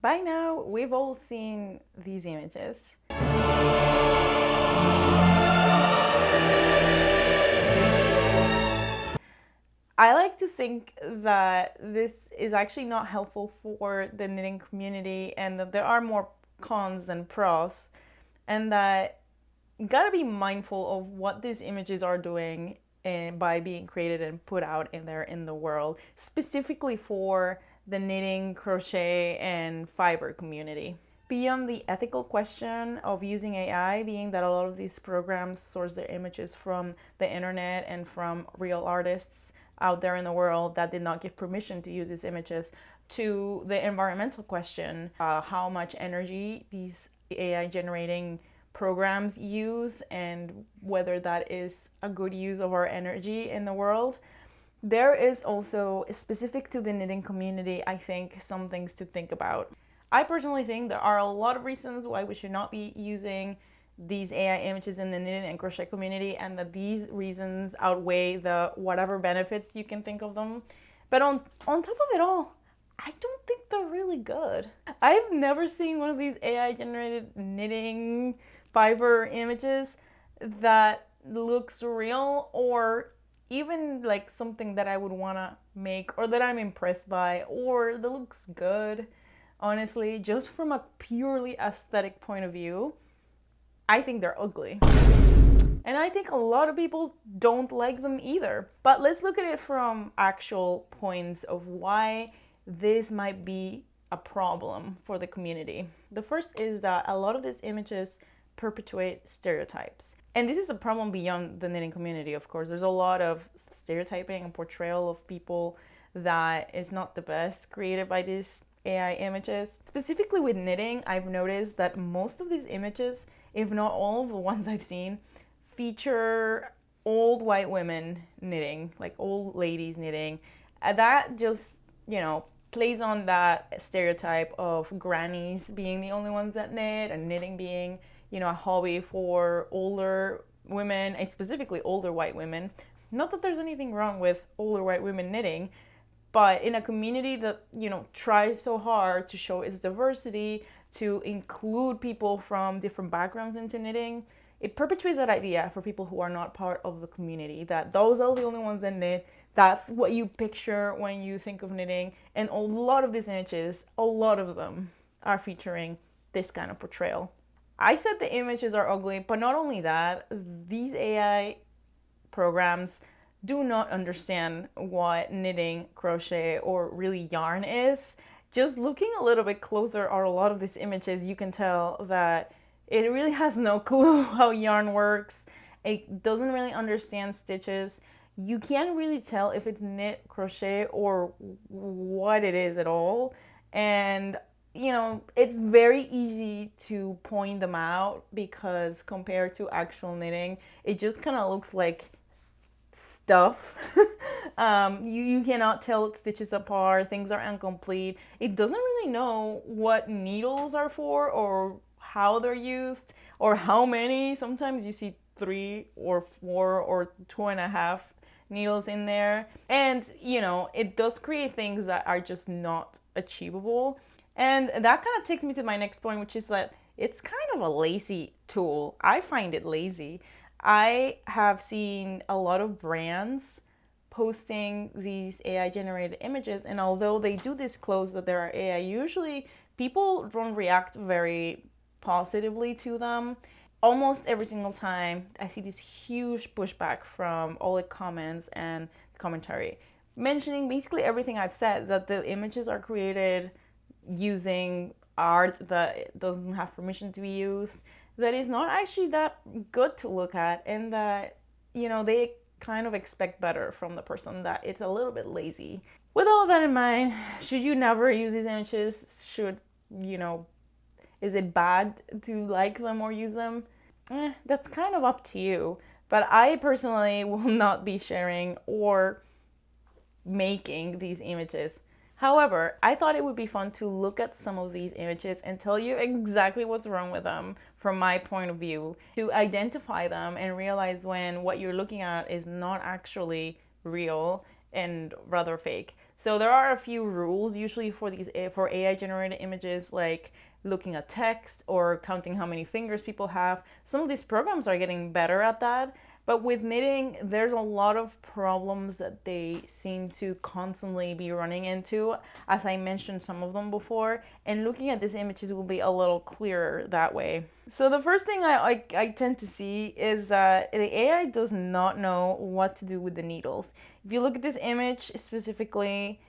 By now, we've all seen these images. I like to think that this is actually not helpful for the knitting community and that there are more cons than pros, and that you gotta be mindful of what these images are doing and by being created and put out in there in the world, specifically for the knitting, crochet, and Fiverr community. Beyond the ethical question of using AI, being that a lot of these programs source their images from the internet and from real artists out there in the world that did not give permission to use these images, to the environmental question, how much energy these AI generating programs use and whether that is a good use of our energy in the world. There is also, specific to the knitting community, I think, some things to think about. I personally think there are a lot of reasons why we should not be using these AI images in the knitting and crochet community, and that these reasons outweigh the whatever benefits you can think of them. But on top of it all, I don't think they're really good. I've never seen one of these AI generated knitting Fiverr images that looks real, or even like something that I would want to make or that I'm impressed by or that looks good. Honestly, just from a purely aesthetic point of view, I think they're ugly. And I think a lot of people don't like them either. But let's look at it from actual points of why this might be a problem for the community. The first is that a lot of these images perpetuate stereotypes. And this is a problem beyond the knitting community, of course. There's a lot of stereotyping and portrayal of people that is not the best created by these AI images. Specifically with knitting, I've noticed that most of these images, if not all of the ones I've seen, feature old white women knitting, like old ladies knitting. That just, plays on that stereotype of grannies being the only ones that knit and knitting being, a hobby for older women, and specifically older white women. Not that there's anything wrong with older white women knitting, but in a community that, tries so hard to show its diversity, to include people from different backgrounds into knitting, it perpetuates that idea for people who are not part of the community, that those are the only ones that knit. That's what you picture when you think of knitting. And a lot of these images, a lot of them are featuring this kind of portrayal. I said the images are ugly, but not only that, these AI programs do not understand what knitting, crochet, or really yarn is. Just looking a little bit closer at a lot of these images, you can tell that it really has no clue how yarn works. It doesn't really understand stitches. You can't really tell if it's knit, crochet, or what it is at all. And it's very easy to point them out because compared to actual knitting, it just kind of looks like stuff. You cannot tell stitches apart, things are incomplete. It doesn't really know what needles are for or how they're used or how many. Sometimes you see 3 or 4 or 2.5 needles in there. And, it does create things that are just not achievable. And that kind of takes me to my next point, which is that it's kind of a lazy tool. I find it lazy. I have seen a lot of brands posting these AI generated images, and although they do disclose that there are AI, usually people don't react very positively to them. Almost every single time I see this huge pushback from all the comments and commentary mentioning basically everything I've said, that the images are created using art that doesn't have permission to be used, that is not actually that good to look at, and that they kind of expect better from the person, that it's a little bit lazy. With all that in mind, should you never use these images? Is it bad to like them or use them? That's kind of up to you. But I personally will not be sharing or making these images. However, I thought it would be fun to look at some of these images and tell you exactly what's wrong with them from my point of view, to identify them and realize when what you're looking at is not actually real and rather fake. So there are a few rules usually for these for AI generated images, like looking at text or counting how many fingers people have. Some of these programs are getting better at that. But with knitting, there's a lot of problems that they seem to constantly be running into. As I mentioned some of them before, and looking at these images will be a little clearer that way. So the first thing I tend to see is that the AI does not know what to do with the needles. If you look at this image specifically,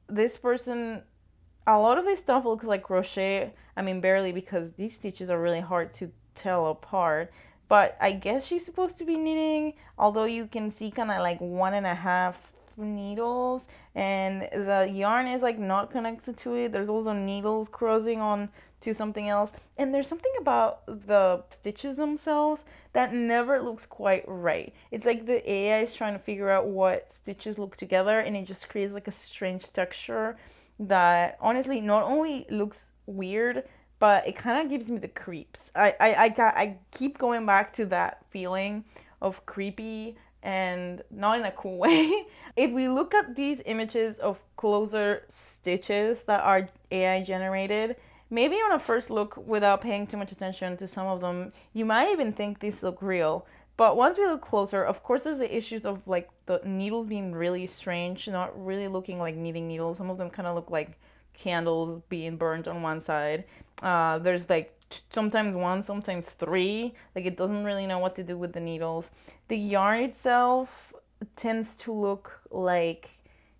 this person, a lot of this stuff looks like crochet. I mean, barely, because these stitches are really hard to tell apart. But I guess she's supposed to be knitting, although you can see kind of like 1.5 needles, and the yarn is like not connected to it. There's also needles crossing on to something else, and there's something about the stitches themselves that never looks quite right. It's like the AI is trying to figure out what stitches look together, and it just creates like a strange texture that honestly not only looks weird, but it kind of gives me the creeps. I keep going back to that feeling of creepy, and not in a cool way. If we look at these images of closer stitches that are AI generated, maybe on a first look, without paying too much attention to some of them, you might even think these look real. But once we look closer, of course, there's the issues of like the needles being really strange, not really looking like knitting needles. Some of them kind of look like candles being burned on one side. There's like sometimes one, sometimes three. Like it doesn't really know what to do with the needles. The yarn itself tends to look like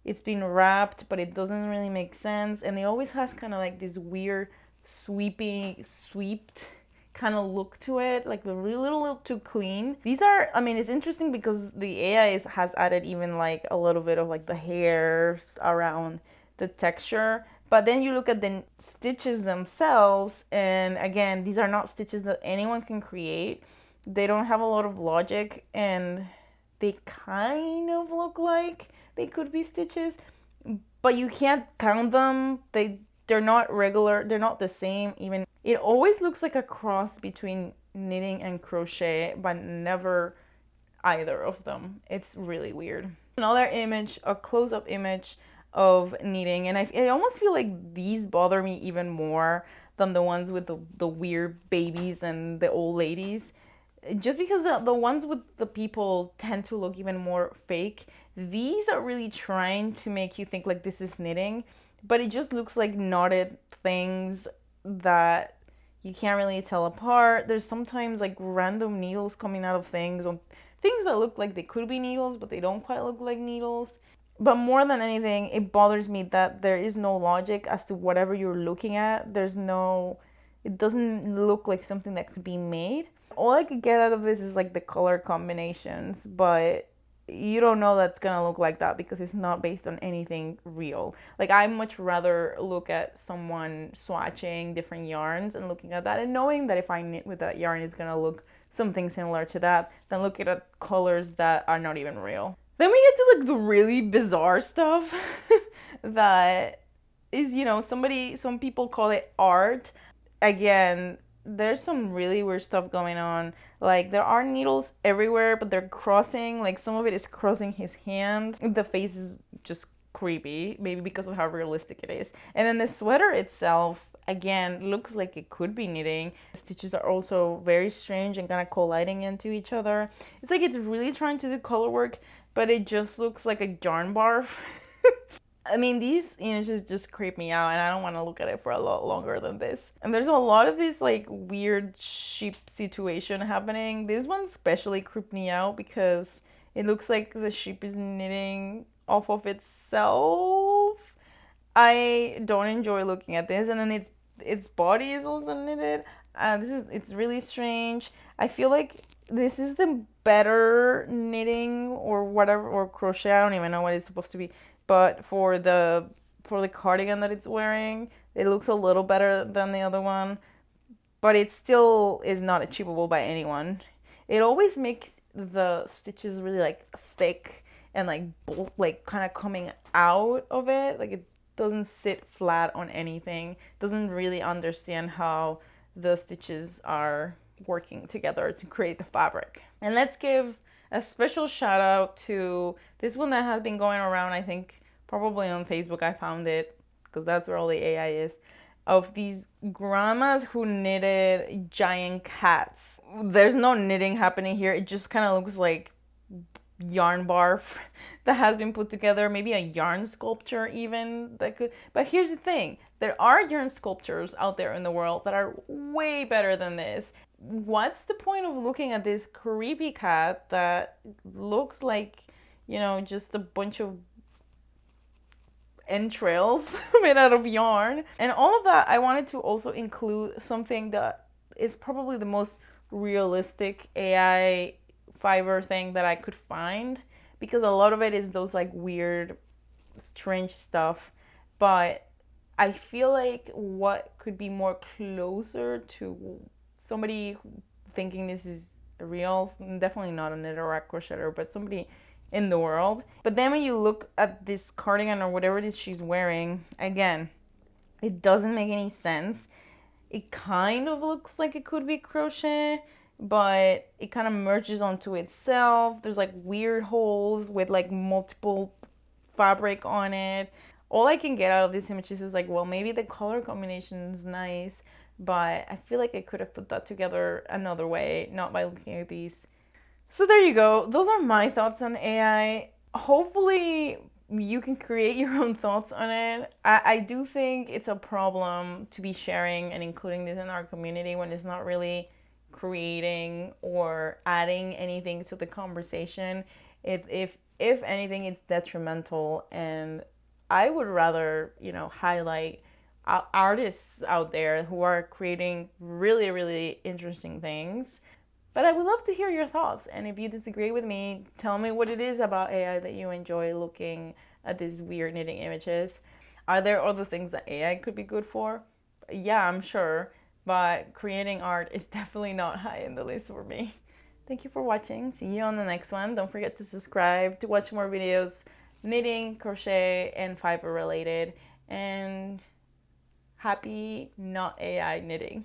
it's been wrapped, but it doesn't really make sense. And it always has kind of like this weird sweeped kind of look to it, like a little too clean. These are, I mean, it's interesting because the AI has added even like a little bit of like the hairs around the texture. But then you look at the stitches themselves, and again, these are not stitches that anyone can create. They don't have a lot of logic, and they kind of look like they could be stitches, but you can't count them. They're not regular, they're not the same even. It always looks like a cross between knitting and crochet, but never either of them. It's really weird. Another image, a close-up image of knitting, and I almost feel like these bother me even more than the ones with the weird babies and the old ladies, just because the ones with the people tend to look even more fake. These are really trying to make you think like this is knitting, but it just looks like knotted things that you can't really tell apart. There's sometimes like random needles coming out of things, on things that look like they could be needles, but they don't quite look like needles. But more than anything, it bothers me that there is no logic as to whatever you're looking at. It doesn't look like something that could be made. All I could get out of this is like the color combinations, but you don't know that's gonna look like that because it's not based on anything real. Like I much rather look at someone swatching different yarns and looking at that and knowing that if I knit with that yarn, it's gonna look something similar to that than looking at colors that are not even real. Then we get to like the really bizarre stuff that is, some people call it art. Again, there's some really weird stuff going on. Like there are needles everywhere, but they're crossing. Like some of it is crossing his hand. The face is just creepy, maybe because of how realistic it is. And then the sweater itself, again, looks like it could be knitting. The stitches are also very strange and kind of colliding into each other. It's like it's really trying to do color work, but it just looks like a yarn barf. I mean, these images just creep me out, and I don't want to look at it for a lot longer than this. And there's a lot of this like weird sheep situation happening. This one especially creeped me out because it looks like the sheep is knitting off of itself. I don't enjoy looking at this, and then its body is also knitted. It's really strange. I feel like this is the better knitting or whatever, or crochet. I don't even know what it's supposed to be. But for the cardigan that it's wearing, it looks a little better than the other one, but it still is not achievable by anyone. It always makes the stitches really like thick and like kind of coming out of it. Like it doesn't sit flat on anything. Doesn't really understand how the stitches are working together to create the fabric. And let's give a special shout out to this one that has been going around, I think, probably on Facebook I found it, because that's where all the AI is, of these grandmas who knitted giant cats. There's no knitting happening here. It just kind of looks like yarn barf that has been put together, maybe a yarn sculpture even that could. But here's the thing, there are yarn sculptures out there in the world that are way better than this. What's the point of looking at this creepy cat that looks like, just a bunch of entrails made out of yarn? And all of that, I wanted to also include something that is probably the most realistic AI Fiverr thing that I could find, because a lot of it is those like weird, strange stuff. But I feel like what could be more closer to somebody thinking this is real, definitely not a knitter or a crocheter, but somebody in the world. But then when you look at this cardigan or whatever it is she's wearing, again, it doesn't make any sense. It kind of looks like it could be crochet, but it kind of merges onto itself. There's like weird holes with like multiple fabric on it. All I can get out of these images is like, well, maybe the color combination is nice, but I feel like I could have put that together another way, not by looking at these. So there you go. Those are my thoughts on AI. Hopefully you can create your own thoughts on it. I do think it's a problem to be sharing and including this in our community when it's not really creating or adding anything to the conversation. If anything, it's detrimental, and I would rather, highlight artists out there who are creating really, really interesting things. But I would love to hear your thoughts, and if you disagree with me, tell me what it is about AI that you enjoy looking at these weird knitting images. Are there other things that AI could be good for? Yeah, I'm sure, but creating art is definitely not high in the list for me. Thank you for watching. See you on the next one. Don't forget to subscribe to watch more videos, knitting, crochet, and Fiverr related. And happy not AI knitting.